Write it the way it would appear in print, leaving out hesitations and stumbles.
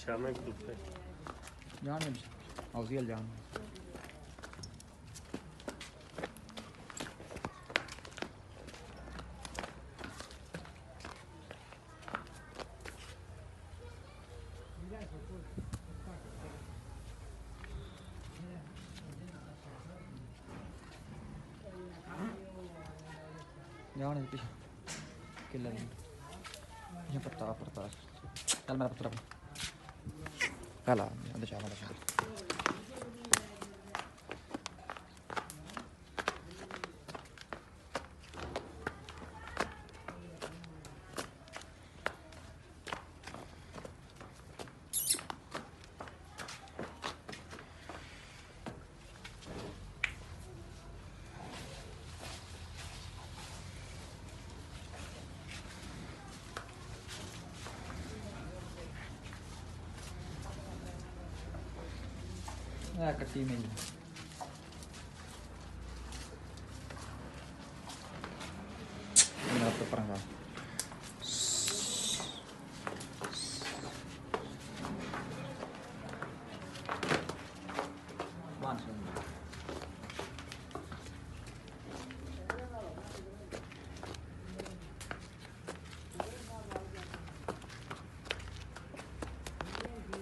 Şahane grupta. जान औजियल जान जान पीछे किला ये पत्ता चल मेरा पत्ता काला ada siapa ada siapa कट्टी में ही मेरा तो परंगा